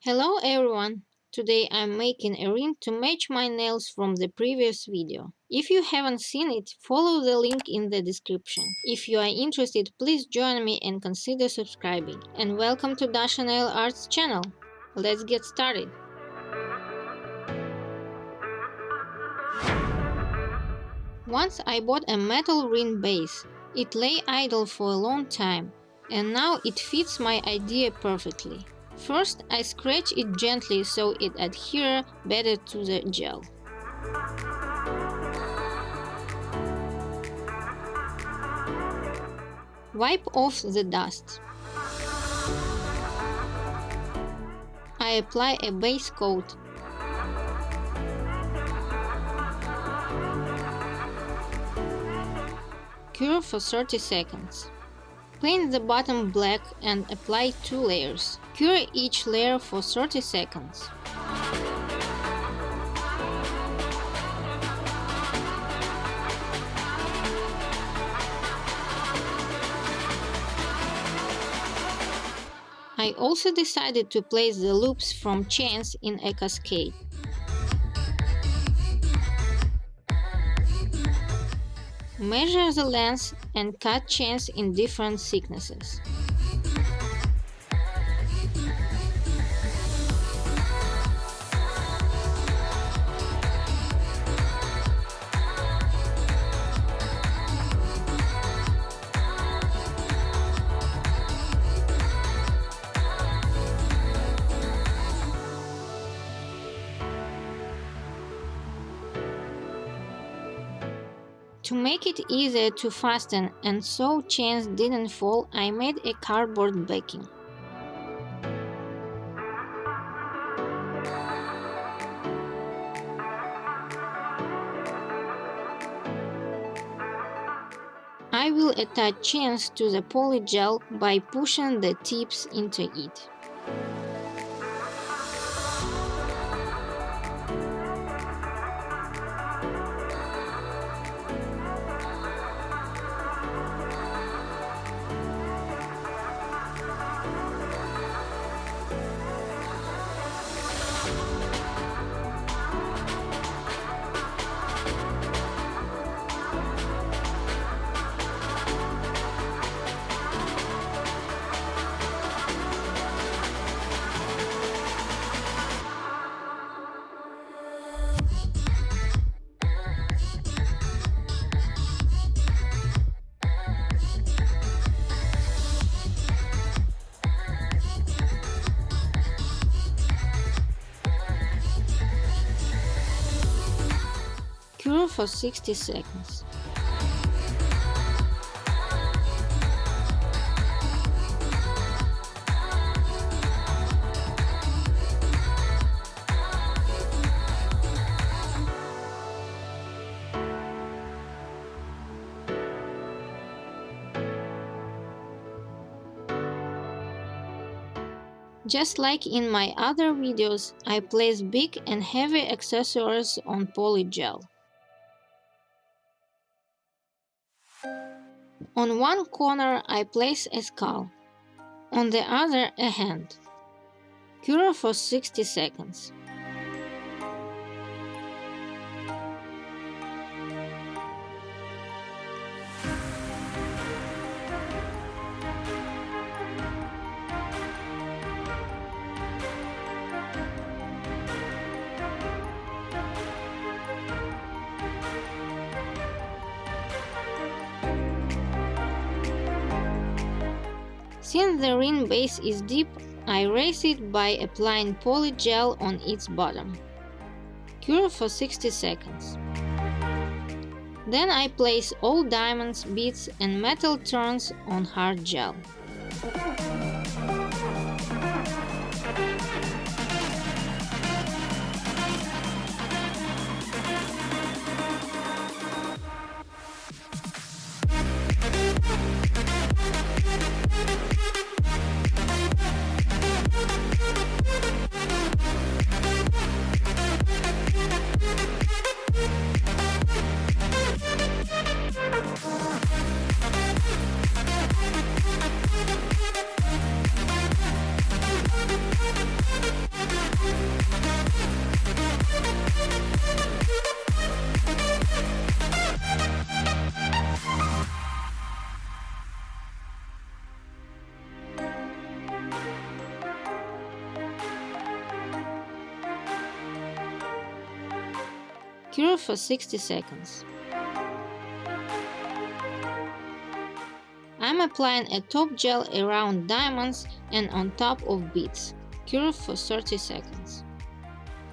Hello everyone! Today I'm making a ring to match my nails from the previous video. If you haven't seen it, follow the link in the description. If you are interested, please join me and consider subscribing. And welcome to Dasha Nail Arts channel. Let's get started. Once I bought a metal ring base. It lay idle for a long time, and now it fits my idea perfectly. First, I scratch it gently so it adheres better to the gel. Wipe off the dust. I apply a base coat. Cure for 30 seconds. Paint the bottom black and apply 2 layers. Cure each layer for 30 seconds. I also decided to place the loops from chains in a cascade. Measure the length and cut chains in different thicknesses. To make it easier to fasten and so chains didn't fall, I made a cardboard backing. I will attach chains to the polygel by pushing the tips into it. Cure for 60 seconds. Just like in my other videos, I place big and heavy accessories on polygel. On one corner I place a skull, on the other a hand. Cure for 60 seconds. Since the ring base is deep, I raise it by applying polygel on its bottom. Cure for 60 seconds. Then I place all diamonds, beads and metal turns on hard gel. Cure for 60 seconds. I'm applying a top gel around diamonds and on top of beads. Cure for 30 seconds.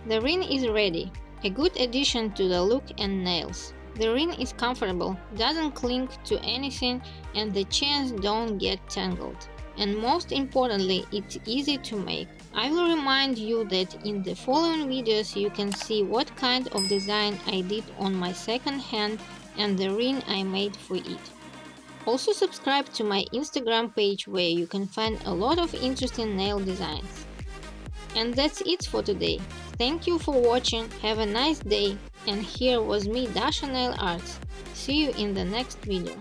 The ring is ready, a good addition to the look and nails. The ring is comfortable, doesn't cling to anything, and the chains don't get tangled. And most importantly, it's easy to make. I will remind you that in the following videos you can see what kind of design I did on my second hand and the ring I made for it. Also subscribe to my Instagram page where you can find a lot of interesting nail designs. And that's it for today. Thank you for watching, have a nice day, and here was me, Dasha Nail Arts. See you in the next video.